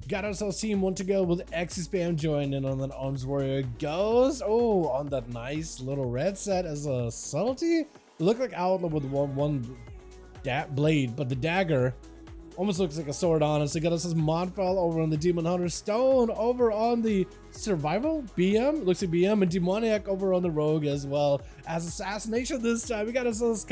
Got ourselves team 1 to go with X spam joining on that Arms Warrior goes. Oh, on that nice little red set as a subtlety. Look like Outlaw with one blade, but the dagger almost looks like a sword, honestly. Got ourselves Monfell over on the Demon Hunter, Stone over on the Survival BM, looks like BM, and Demoniac over on the Rogue as well as Assassination this time. We got ourselves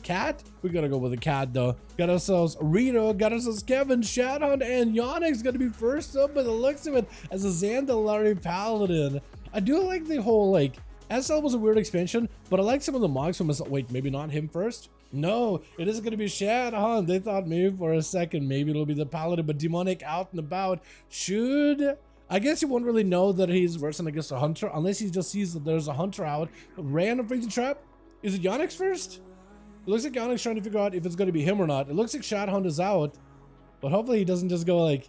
Cat. We gotta go with the cat though. Got ourselves Rito, got ourselves Kevin, Shadowhunt, and Yonex gonna be first up by the looks of it as a Zandalari Paladin. I do like the whole, like, SL was a weird expansion, but I like some of the mods from wait, maybe not him first? No, it is gonna be Shadowhunt. They thought maybe for a second, maybe it'll be the Paladin, but Demonic out and about should... I guess you won't really know that he's versing against a Hunter unless he just sees that there's a Hunter out. Random freezing trap? Is it Yonex first? It looks like Yonex trying to figure out if it's going to be him or not. It looks like Shadowhunt is out, but hopefully he doesn't just go like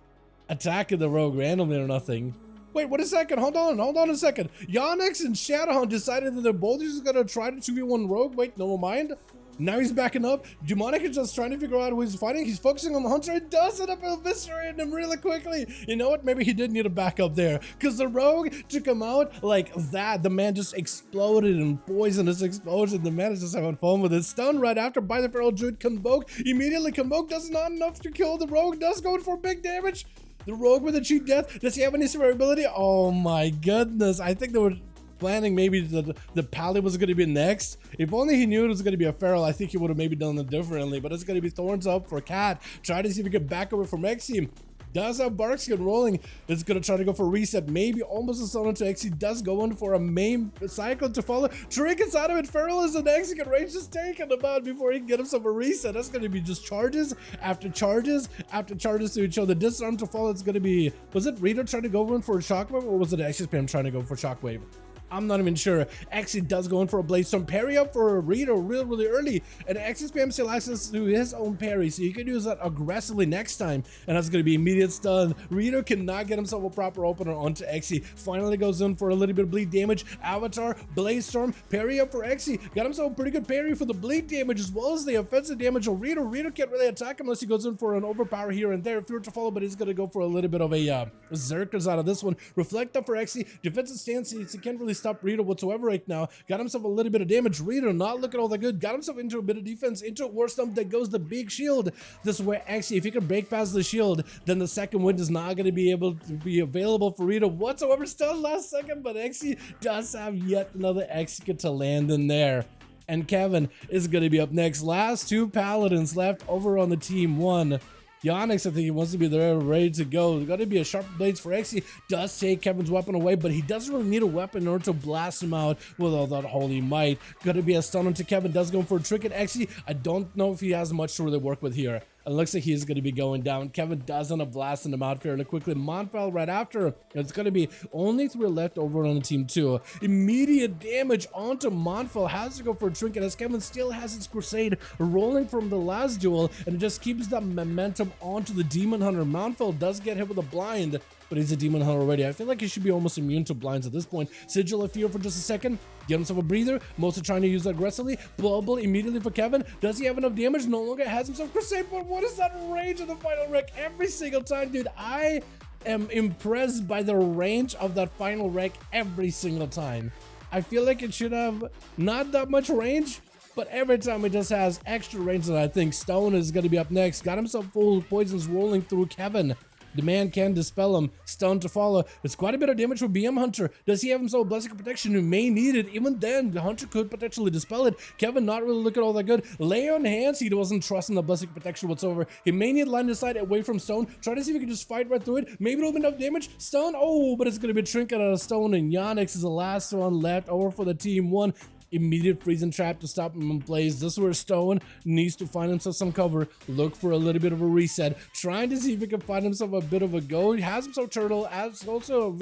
attacking the Rogue randomly or nothing. Wait, what a second, hold on a second. Yonex and Shadowhunt decided that they're both just going to try to 2v1 Rogue. Wait, never mind. Now he's backing up. Demonic is just trying to figure out who he's fighting. He's focusing on the Hunter and does it up and eviscerating him really quickly. You know what? Maybe he did need a backup there because the Rogue took him out like that. The man just exploded and poisonous explosion. The man is just having fun with it. Stunned right after by the Feral Druid. Convoke. Immediately Convoke does not enough to kill the Rogue. Does go for big damage. The Rogue with a cheat death. Does he have any survivability? Oh my goodness. I think they were planning maybe the Paladin was going to be next. If only he knew it was going to be a Feral, I think he would have maybe done it differently. But it's going to be Thorns up for Cat. Try to see if he can back over from Exi. Does have Barkskin rolling. It's going to try to go for reset. Maybe almost a summon to Exi. Does go in for a main cycle to follow. Trinkets out of it. Feral is an Exi. Can range just taking him out before he can get himself a reset. That's going to be just charges after charges after charges to each other. Disarm to follow. It's going to be... Was it Rito trying to go in for a Shockwave, or was it Exi Spam trying to go for Shockwave? I'm not even sure. Exi does go in for a Blade Storm. Parry up for Rito really early. And Exi Spam still access to his own parry, so you can use that aggressively next time. And that's going to be immediate stun. Rito cannot get himself a proper opener onto Exi. Finally goes in for a little bit of bleed damage. Avatar, Blade Storm, parry up for Exi. Got himself a pretty good parry for the bleed damage as well as the offensive damage of Rito. Rito can't really attack unless he goes in for an overpower here and there. Fear to follow, but he's going to go for a little bit of a Zerkers out of this one. Reflect up for Exi. Defensive stance, he can't really stop Rito whatsoever right now. Got himself a little bit of damage. Rito not looking all that good. Got himself into a bit of defense, into a War Stump. That goes the big shield. This is where Exi, if he can break past the shield, then the second wind is not going to be able to be available for Rito whatsoever. Still last second, but Exi does have yet another execute to land in there. And Kevin is going to be up next. Last two Paladins left over on the team 1. Yonex, I think he wants to be there ready to go. There's got to be a sharp blades for Exi. Does take Kevin's weapon away, but he doesn't really need a weapon in order to blast him out with all that holy might. Got to be a stun onto Kevin. Does go for a trick at Exi. I don't know if he has much to really work with here. It looks like he's going to be going down. Kevin does end up blasting him out fairly quickly. Monfell right after. It's going to be only 3 left over on the team 2. Immediate damage onto Monfell. Has to go for a trinket as Kevin still has his Crusade rolling from the last duel. And it just keeps that momentum onto the Demon Hunter. Monfell does get hit with a blind, but he's a Demon Hunter already. I feel like he should be almost immune to blinds at this point. Sigil of Fear for just a second. Get himself a breather. Mostly trying to use that aggressively. Bubble immediately for Kevin. Does he have enough damage? No longer has himself Crusade, but what is that range of the final wreck every single time, dude? I am impressed by the range of that final wreck every single time. I feel like it should have not that much range, but every time it just has extra range. And I think Stone is going to be up next. Got himself full poisons rolling through Kevin. The man can dispel him. Stun to follow. It's quite a bit of damage for BM Hunter. Does he have himself a Blessing of Protection? Who may need it. Even then, the Hunter could potentially dispel it. Kevin not really looking all that good. Lay on hands. He wasn't trusting the Blessing of Protection whatsoever. He may need line of sight away from Stone. Try to see if he can just fight right through it. Maybe it'll be enough damage. Stone. Oh, but it's going to be a trinket out of Stone. And Yonex is the last one left over for the team 1. Immediate freezing trap to stop him in place. This is where Stone needs to find himself some cover. Look for a little bit of a reset. Trying to see if he can find himself a bit of a go. He has himself Turtle. As also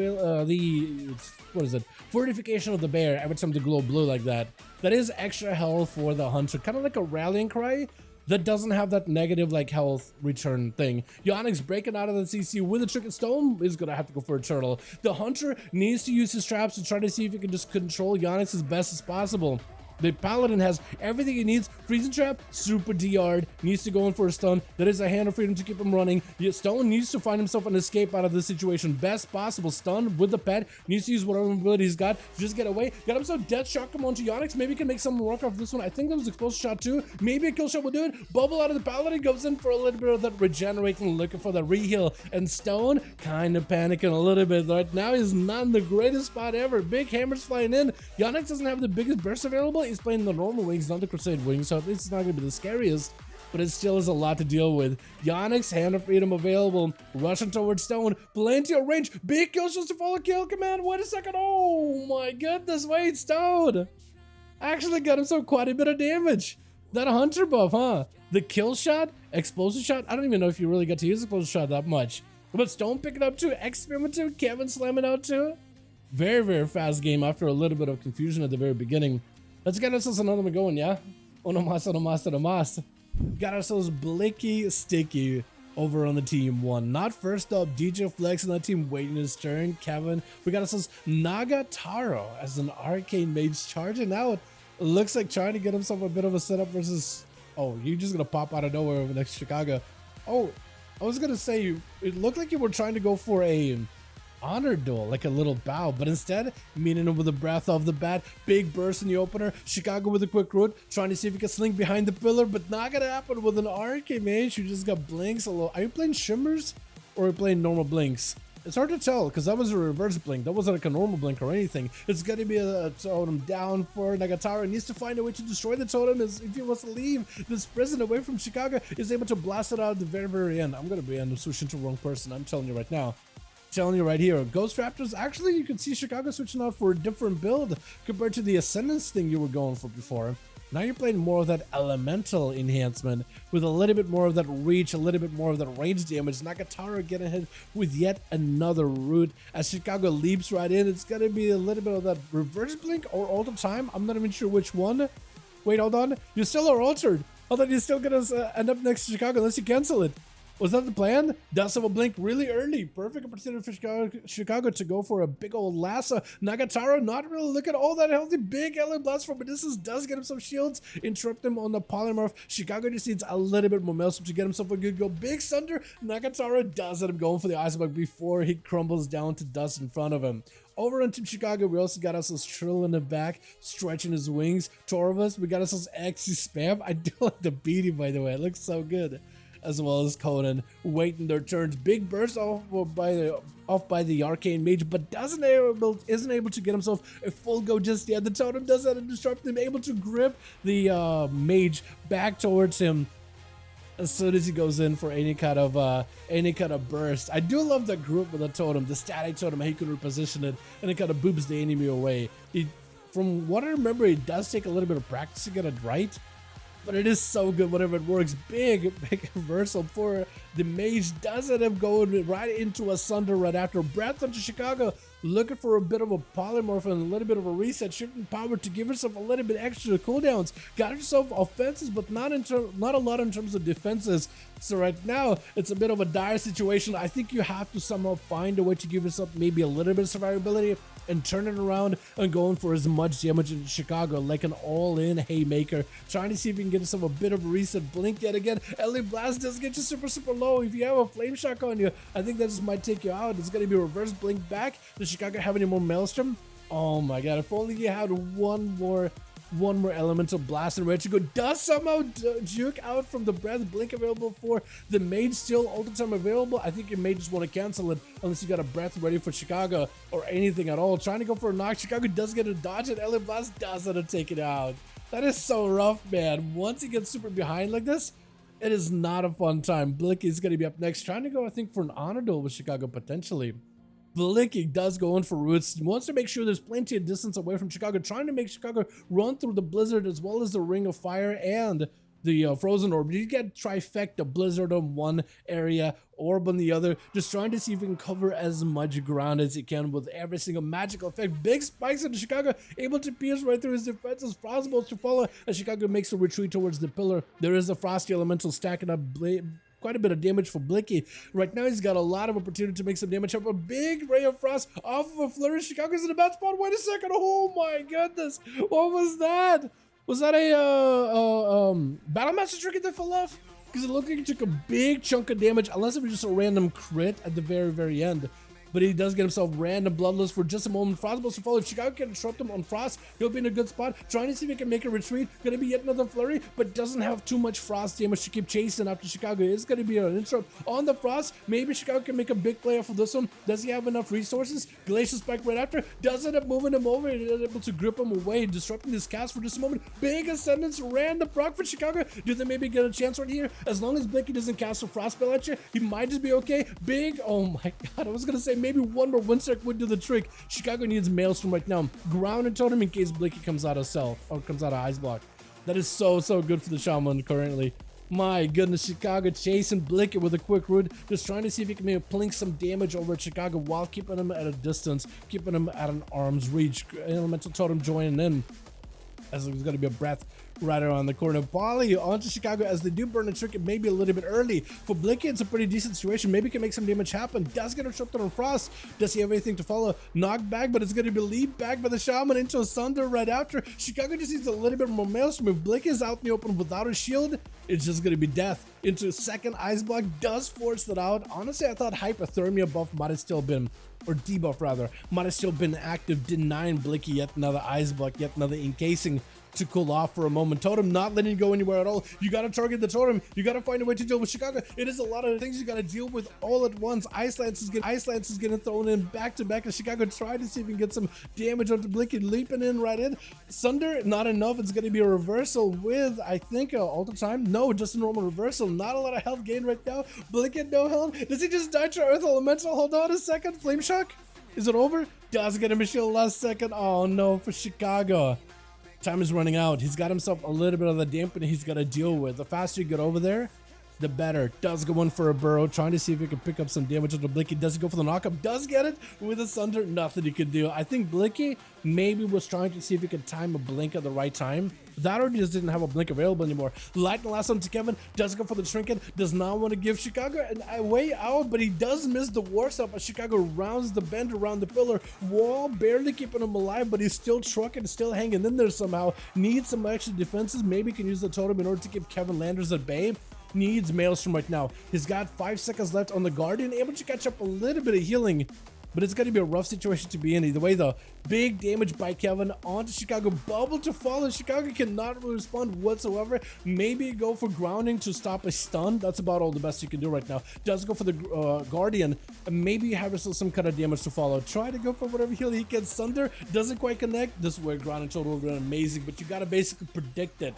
Fortification of the Bear. Every time the glow blue like that. That is extra health for the Hunter. Kind of like a rallying cry that doesn't have that negative like health return thing. Yonex breaking out of the CC with a Trick Stone is gonna have to go for a turtle. The Hunter needs to use his traps to try to see if he can just control Yonex as best as possible. The Paladin has everything he needs. Freezing Trap, super DR'd, needs to go in for a stun. There is a Hand of Freedom to keep him running. Stone needs to find himself an escape out of this situation. Best possible stun with the pet. Needs to use whatever ability he's got to just get away. Got himself Death Shock come onto Yonix. Maybe he can make some work off this one. I think that was Explosive Shot too. Maybe a Kill Shot will do it. Bubble out of the Paladin, goes in for a little bit of that regenerating, looking for the reheal. And Stone kind of panicking a little bit. Right now he's not in the greatest spot ever. Big hammers flying in. Yonix doesn't have the biggest burst available. He's playing the normal wings, not the Crusade wings, so at least it's not going to be the scariest, but it still is a lot to deal with. Yonix, Hand of Freedom available, rushing towards Stone, plenty of range, big kill shots to follow kill command. Wait a second, oh my goodness, wait, Stone actually got himself quite a bit of damage. That Hunter buff, huh? The kill shot, explosive shot, I don't even know if you really got to use explosive shot that much, but Stone picking up too, Experiment too, Kevin slamming out too. Very, very fast game after a little bit of confusion at the very beginning. Let's get ourselves another one going, yeah? Uno más. Got ourselves Blicky Sticky over on the team one. Not first up, DJ Flex on that team waiting his turn. Kevin, we got ourselves Nagataro as an arcane mage charging out. Looks like trying to get himself a bit of a setup versus... Oh, you're just gonna pop out of nowhere over next to Chicago. Oh, I was gonna say, it looked like you were trying to go for a honor duel, like a little bow, but instead meeting him with a breath off the bat. Big burst in the opener. Chicago with a quick root, trying to see if he can slink behind the pillar, but not gonna happen with an arcane mage who just got blinks. Are you playing shimmers or are you playing normal blinks? It's hard to tell because that was a reverse blink. That wasn't like a normal blink or anything. It's gonna be a totem down for Nagataro. He needs to find a way to destroy the totem if he wants to leave this prison away from Chicago. Is able to blast it out at the very, very end. I'm gonna be end up switching to the wrong person. I'm telling you right now. Telling you right here, Ghost Raptors, actually you can see Chicago switching out for a different build compared to the Ascendance thing you were going for before. Now you're playing more of that elemental enhancement with a little bit more of that reach, a little bit more of that range damage. Nagataro getting hit with yet another root as Chicago leaps right in. It's gonna be a little bit of that reverse blink or all the time. I'm not even sure which one. Wait, hold on. You still are altered. I thought you're still gonna end up next to Chicago unless you cancel it. Was that the plan? Does have a blink really early. Perfect opportunity for Chicago to go for a big old lasso. Nagataro not really looking all that healthy. Big LA blast from Odysseus does get him some shields. Interrupt him on the polymorph. Chicago just needs a little bit more momentum to get himself a good go. Big thunder. Nagataro does end up going for the iceberg before he crumbles down to dust in front of him. Over on Team Chicago, we also got ourselves Trill in the back, stretching his wings. Torvus, we got ourselves Xe Spam. I do like the beating, by the way. It looks so good. As well as Conan waiting their turns. Big burst off by the arcane mage, but isn't able to get himself a full go just yet. The totem does that and disrupt him, able to grip the mage back towards him as soon as he goes in for any kind of burst. I do love the group with the totem, the static totem. He can reposition it and it kind of boops the enemy away. From what I remember, it does take a little bit of practice to get it right. But it is so good whenever it works. Big reversal for the mage. Does end up going right into a Sunder right after. Breath onto Chicago, looking for a bit of a polymorph and a little bit of a reset. Shifting power to give herself a little bit extra cooldowns. Got herself offenses, but not a lot in terms of defenses. So right now, it's a bit of a dire situation. I think you have to somehow find a way to give yourself maybe a little bit of survivability and turn it around and going for as much damage in Chicago, like an all-in haymaker, trying to see if you can get yourself a bit of a reset. Blink yet again. LA Blast does get you super low. If you have a flame shock on you, I think that just might take you out. It's gonna be a reverse blink back. Does Chicago have any more Maelstrom? Oh my god, if only you had one more elemental blast and ready to go. Does somehow juke out from the breath. Blink available for the mage, still all the time available. I think you may just want to cancel it unless you got a breath ready for Chicago or anything at all. Trying to go for a knock. Chicago does get a dodge and LA Blast does end up take it out. That is so rough, man. Once he gets super behind like this, it is not a fun time. Blicky is going to be up next, trying to go, I think, for an honor duel with Chicago potentially. Blicky does go in for roots. He wants to make sure there's plenty of distance away from Chicago, trying to make Chicago run through the blizzard as well as the ring of fire and the frozen orb. You get trifecta, blizzard on one area, orb on the other, just trying to see if you can cover as much ground as you can with every single magical effect. Big spikes into Chicago, able to pierce right through his defenses. Frostbolts to follow as Chicago makes a retreat towards the pillar. There is a frosty elemental stacking up quite a bit of damage for Blicky. Right now, he's got a lot of opportunity to make some damage up. A big ray of frost off of a flourish. Chicago's in a bad spot. Wait a second. Oh my goodness. What was that? Was that a Battle Master trinket that fell off? Because it looked like he took a big chunk of damage, unless it was just a random crit at the very end. But he does get himself random bloodless for just a moment. Frostbolts to follow. If Chicago can disrupt him on Frost, he'll be in a good spot. Trying to see if he can make a retreat. Gonna be yet another flurry, but doesn't have too much Frost damage to keep chasing after Chicago. It's gonna be an interrupt on the Frost. Maybe Chicago can make a big play off of this one. Does he have enough resources? Glacial Spike right after. Does end up moving him over and is able to grip him away, disrupting his cast for just a moment. Big Ascendance, random proc for Chicago. Do they maybe get a chance right here? As long as Blicky doesn't cast a Frost spell at you, he might just be okay. Big, oh my god, I was gonna say maybe one more Windstrike would do the trick. Chicago needs Maelstrom right now. Ground and Totem in case Blicky comes out of Stealth or comes out of Ice Block. That is so good for the Shaman currently. My goodness, Chicago chasing Blicky with a quick root, just trying to see if he can maybe plink some damage over at Chicago while keeping him at a distance, keeping him at an arm's reach. Elemental Totem joining in, as there's going to be a breath right around the corner. Polly onto Chicago as they do burn a trinket maybe a little bit early. For Blicky, it's a pretty decent situation. Maybe can make some damage happen. Does get interrupted on Frost. Does he have anything to follow? Knocked back, but it's going to be lead back by the Shaman into a Sunder right after. Chicago just needs a little bit more Maelstrom. If Blicky is out in the open without a shield, it's just going to be death. Into second Ice Block, does force that out. Honestly, I thought Hypothermia buff might have still been, or debuff rather, might have still been active, denying Blicky yet another Ice Block, yet another encasing to cool off for a moment. Totem not letting you go anywhere at all. You gotta target the Totem. You gotta find a way to deal with Chicago. It is a lot of things you gotta deal with all at once. Ice Lance is getting thrown in back to back as Chicago tried to see if he can get some damage onto Blicky, leaping in right in. Sunder, not enough. It's gonna be a reversal with, I think, Alter Time. No, just a normal reversal. Not a lot of health gain right now. Blicky, no health. Does he just die to Earth Elemental? Hold on a second. Flame Shock? Is it over? Does get him a shield last second. Oh no, for Chicago. Time is running out. He's got himself a little bit of the dampening he's got to deal with. The faster you get over there, the better. Does go in for a burrow, trying to see if he can pick up some damage on the Blicky. Does he go for the knockup? Does get it with a Sunder. Nothing he could do. I think Blicky maybe was trying to see if he could time a blink at the right time. That already just didn't have a blink available anymore. Lightning last one to Kevin. Does go for the trinket. Does not want to give Chicago a way out, but he does miss the war stop as Chicago rounds the bend around the pillar. Wall barely keeping him alive, but he's still trucking, still hanging in there somehow. Needs some extra defenses. Maybe can use the totem in order to keep Kevin Landers at bay. Needs Maelstrom right now. He's got 5 seconds left on the Guardian, able to catch up a little bit of healing, but it's going to be a rough situation to be in. Either way, though, big damage by Kevin onto Chicago. Bubble to fall, and Chicago cannot really respond whatsoever. Maybe go for grounding to stop a stun. That's about all the best you can do right now. Does go for the Guardian, and maybe have yourself some kind of damage to follow. Try to go for whatever heal he can. Sunder doesn't quite connect. This is where grounding total would have been amazing, but you got to basically predict it.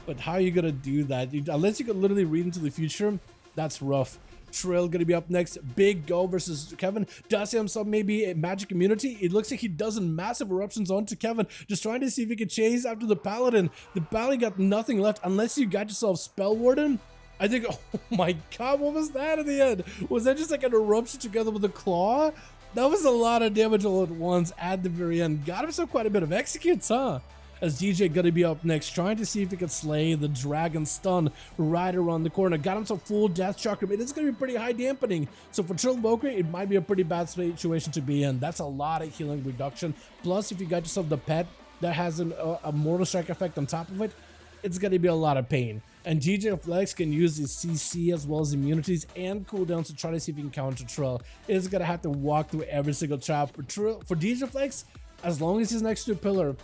But how are you going to do that? Unless you could literally read into the future, that's rough. Trill gonna be up next. Big go versus Kevin. Does himself maybe a magic immunity? It looks like he does in massive eruptions onto Kevin, just trying to see if he can chase after the Paladin. The Paladin got nothing left unless you got yourself Spell Warden. I think, oh my god, what was that in the end? Was that just like an eruption together with a claw? That was a lot of damage all at once at the very end. Got himself quite a bit of executes, huh? As DJ gonna be up next, trying to see if he can slay the Dragon Stun right around the corner. Got himself full Death Chakra. It is gonna be pretty high dampening. So for Trill Invoker, it might be a pretty bad situation to be in. That's a lot of healing reduction. Plus, if you got yourself the pet that has a Mortal Strike effect on top of it, it's gonna be a lot of pain. And DJ Flex can use his CC as well as immunities and cooldowns to try to see if he can counter Trill. It's gonna have to walk through every single trap. For DJ Flex, as long as he's next to a pillar,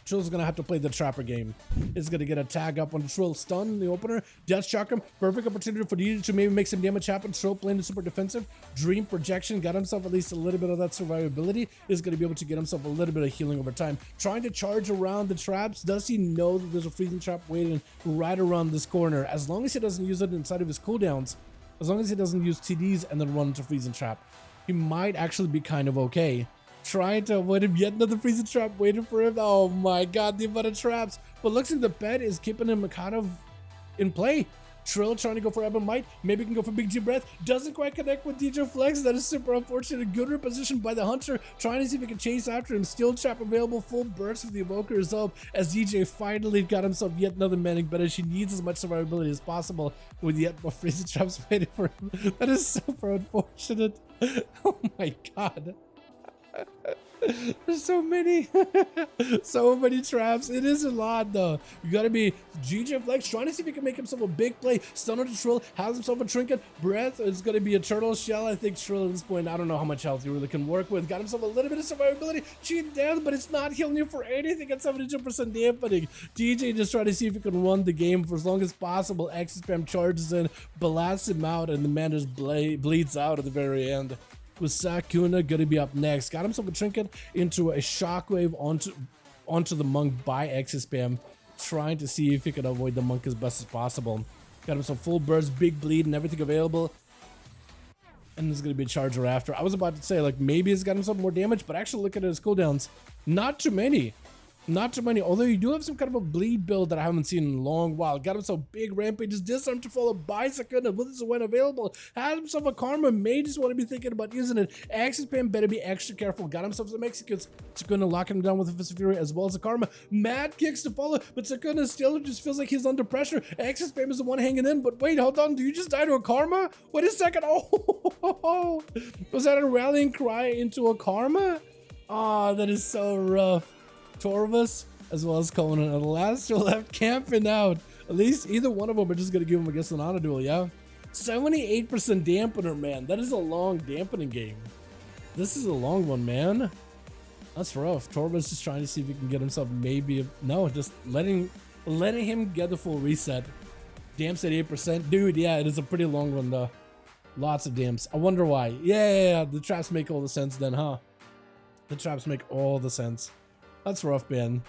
Trill's gonna have to play the Trapper game. It's gonna get a tag up on the Trill, stun in the opener, Death Chakra, perfect opportunity for DJ to maybe make some damage happen. Trill playing the super defensive, Dream Projection, got himself at least a little bit of that survivability, is gonna be able to get himself a little bit of healing over time. Trying to charge around the traps, does he know that there's a freezing trap waiting right around this corner? As long as he doesn't use it inside of his cooldowns, as long as he doesn't use TDs and then run into freezing trap, he might actually be kind of okay. Trying to avoid him, yet another freezing trap waiting for him. Oh my god, the amount of traps. But looks like the pet is keeping him kind of in play. Trill trying to go for Ebon Might. Maybe can go for Big Deep Breath. Doesn't quite connect with DJ Flex. That is super unfortunate. Good reposition by the Hunter. Trying to see if he can chase after him. Steel Trap available. Full burst of the Evoker is up as DJ finally got himself yet another Manic Better. She needs as much survivability as possible with yet more freezing traps waiting for him. That is super unfortunate. Oh my god. There's so many, so many traps. It is a lot though. You gotta be GJ Flex trying to see if he can make himself a big play. Stun on the Trill, has himself a trinket. Breath is gonna be a turtle shell. I think Trill at this point, I don't know how much health he really can work with. Got himself a little bit of survivability. Cheat death, but it's not healing you for anything at 72% dampening. DJ just trying to see if he can run the game for as long as possible. X spam charges in, blasts him out, and the man just bleeds out at the very end. With Sakuna gonna be up next. Got himself a trinket into a shockwave onto the monk by X spam, trying to see if he can avoid the monk as best as possible. Got himself full burst, big bleed, and everything available. And there's gonna be a charger after. I was about to say, like, maybe he's got himself more damage, but actually look at his cooldowns. Not too many. Not too many, although you do have some kind of a bleed build that I haven't seen in a long while. Got himself big rampages, disarm to follow by Sakuna with his when available. Had himself a karma, may just want to be thinking about using it. Axis Pam better be extra careful. Got himself some Mexicans. Sakuna locking him down with a Fist of Fury as well as a karma. Mad kicks to follow, but Sakuna still just feels like he's under pressure. Axis Pam is the one hanging in, but wait, hold on, do you just die to a karma? Wait a second, oh, was that a rallying cry into a karma? Oh, that is so rough. Torvus as well as Conan are the last two left camping out. At least either one of them are just gonna give him against an honor duel, yeah? 78% dampener, man. That is a long dampening game. This is a long one, man. That's rough. Torvus just trying to see if he can get himself maybe no, just letting him get the full reset. Damps at 8%. Dude, yeah, it is a pretty long one though. Lots of damps. I wonder why. Yeah, the traps make all the sense then, huh? The traps make all the sense. That's rough, man.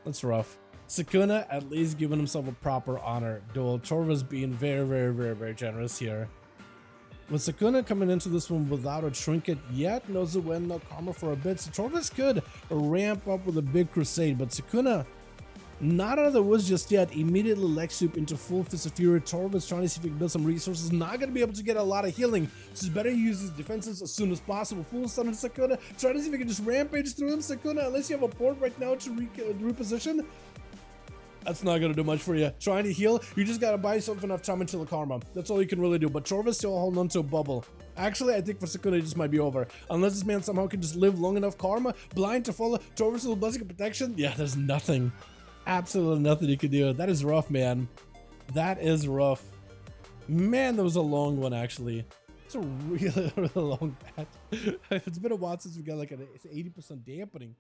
That's rough. Sakuna at least giving himself a proper honor duel. Torvus being very generous here. With Sakuna coming into this one without a trinket yet, knows the win, no karma for a bit. So Torvus could ramp up with a big crusade, but Sakuna not out of the woods just yet. Immediately leg soup into full Fist of Fury. Torvus trying to see if he can build some resources. Not going to be able to get a lot of healing. So it's better use his defenses as soon as possible. Full stun on Sakuna. Trying to see if he can just rampage through him. Sakuna, unless you have a port right now to reposition, that's not going to do much for you. Trying to heal, you just got to buy yourself enough time until the karma. That's all you can really do. But Torvus still holding on to a bubble. Actually, I think for Sakuna, it just might be over. Unless this man somehow can just live long enough karma. Blind to follow. Torvus with a blessing of protection. Yeah, there's nothing. Absolutely nothing you can do. That is rough, man. That is rough. Man, that was a long one, actually. It's a really long patch. It's been a while since we got like an 80% dampening.